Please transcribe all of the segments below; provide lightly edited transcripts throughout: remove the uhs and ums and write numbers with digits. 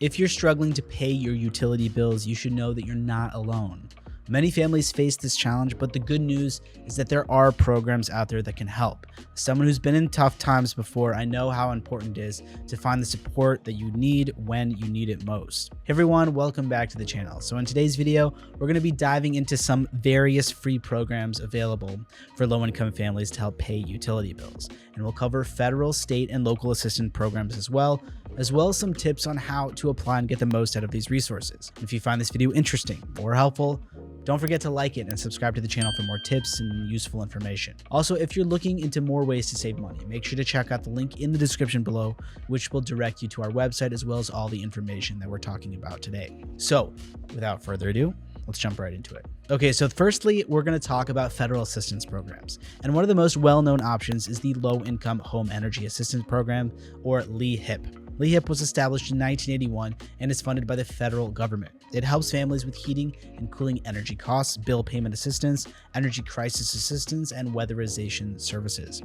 If you're struggling to pay your utility bills, you should know that you're not alone. Many families face this challenge, but the good news is that there are programs out there that can help. As someone who's been in tough times before, I know how important it is to find the support that you need when you need it most. Hey everyone, welcome back to the channel. So in today's video, we're going to be diving into some various free programs available for low-income families to help pay utility bills. And we'll cover federal, state, and local assistance programs as well as some tips on how to apply and get the most out of these resources. If you find this video interesting or helpful, don't forget to like it and subscribe to the channel for more tips and useful information. Also, if you're looking into more ways to save money, make sure to check out the link in the description below, which will direct you to our website as well as all the information that we're talking about today. So without further ado, let's jump right into it. Okay, so firstly, we're going to talk about federal assistance programs. And one of the most well-known options is the Low-Income Home Energy Assistance Program, or LIHEAP. LIHEAP was established in 1981 and is funded by the federal government. It helps families with heating and cooling energy costs, bill payment assistance, energy crisis assistance, and weatherization services.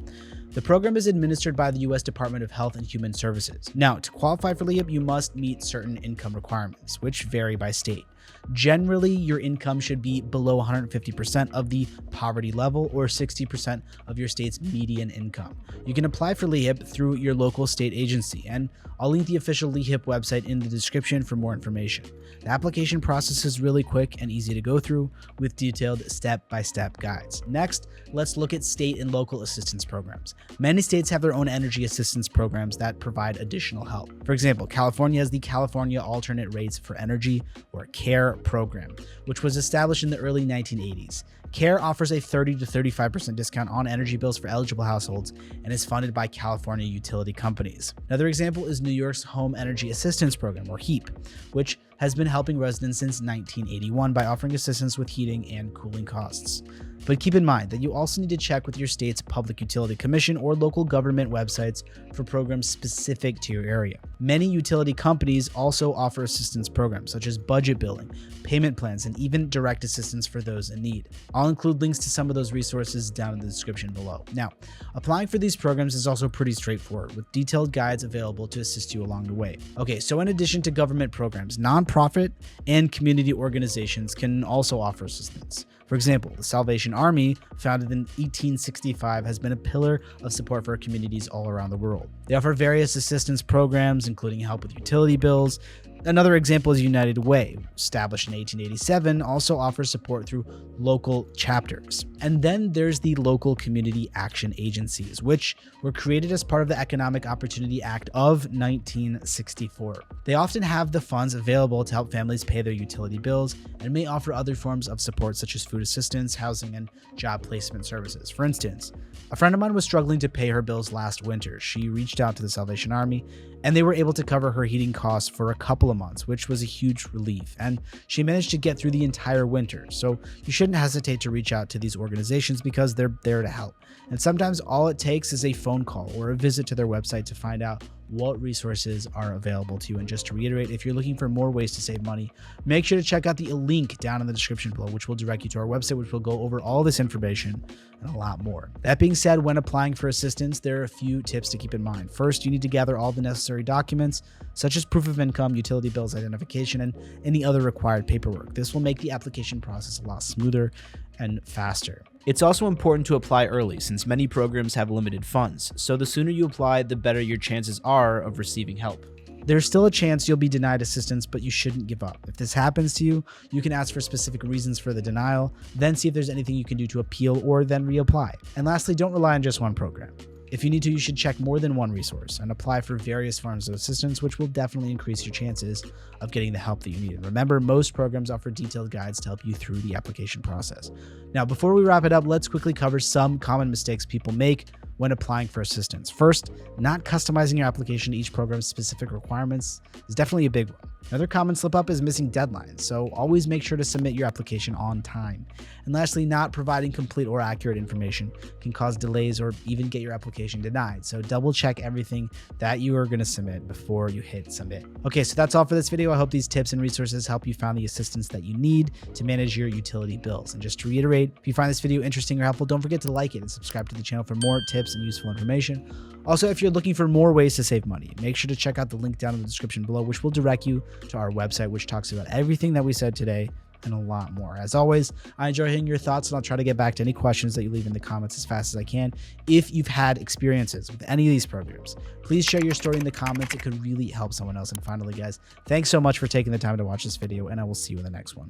The program is administered by the U.S. Department of Health and Human Services. Now, to qualify for LIHEAP, you must meet certain income requirements, which vary by state. Generally, your income should be below 150% of the poverty level or 60% of your state's median income. You can apply for LIHEAP through your local state agency, and I'll link the official LIHEAP website in the description for more information. The application process is really quick and easy to go through with detailed step-by-step guides. Next, let's look at state and local assistance programs. Many states have their own energy assistance programs that provide additional help. For example, California has the California Alternate Rates for Energy, or CARE program, which was established in the early 1980s. CARE offers a 30 to 35% discount on energy bills for eligible households and is funded by California utility companies. Another example is New York's Home Energy Assistance Program, or HEAP, which has been helping residents since 1981 by offering assistance with heating and cooling costs. But keep in mind that you also need to check with your state's Public Utility Commission or local government websites for programs specific to your area. Many utility companies also offer assistance programs such as budget billing, payment plans, and even direct assistance for those in need. I'll include links to some of those resources down in the description below. Now, applying for these programs is also pretty straightforward, with detailed guides available to assist you along the way. Okay, so in addition to government programs, nonprofit and community organizations can also offer assistance. For example, the Salvation Army, founded in 1865, has been a pillar of support for communities all around the world. They offer various assistance programs, including help with utility bills. Another example is United Way, established in 1887, also offers support through local chapters. And then there's the local community action agencies, which were created as part of the Economic Opportunity Act of 1964. They often have the funds available to help families pay their utility bills and may offer other forms of support such as food assistance, housing, and job placement services. For instance, a friend of mine was struggling to pay her bills last winter. She reached out to the Salvation Army, and they were able to cover her heating costs for a couple of months, which was a huge relief, and she managed to get through the entire winter. So you shouldn't hesitate to reach out to these organizations because they're there to help. And sometimes all it takes is a phone call or a visit to their website to find out what resources are available to you. And just to reiterate, if you're looking for more ways to save money, make sure to check out the link down in the description below, which will direct you to our website, which will go over all this information and a lot more. That being said, when applying for assistance, there are a few tips to keep in mind. First, you need to gather all the necessary documents, such as proof of income, utility bills identification, and any other required paperwork. This will make the application process a lot smoother and faster. It's also important to apply early since many programs have limited funds, so the sooner you apply, the better your chances are of receiving help. There's still a chance you'll be denied assistance, but you shouldn't give up. If this happens to you, you can ask for specific reasons for the denial, then see if there's anything you can do to appeal or then reapply. And lastly, don't rely on just one program. If you need to, you should check more than one resource and apply for various forms of assistance, which will definitely increase your chances of getting the help that you need. And remember, most programs offer detailed guides to help you through the application process. Now, before we wrap it up, let's quickly cover some common mistakes people make when applying for assistance. First, not customizing your application to each program's specific requirements is definitely a big one. Another common slip up is missing deadlines, so always make sure to submit your application on time. And lastly, not providing complete or accurate information can cause delays or even get your application denied. So double check everything that you are going to submit before you hit submit. Okay, so that's all for this video. I hope these tips and resources help you find the assistance that you need to manage your utility bills. And just to reiterate, if you find this video interesting or helpful, don't forget to like it and subscribe to the channel for more tips and useful information. Also, if you're looking for more ways to save money, make sure to check out the link down in the description below, which will direct you to our website, which talks about everything that we said today and a lot more. As always, I enjoy hearing your thoughts, and I'll try to get back to any questions that you leave in the comments as fast as I can. If you've had experiences with any of these programs, please share your story in the comments. It could really help someone else. And finally, guys, thanks so much for taking the time to watch this video, and I will see you in the next one.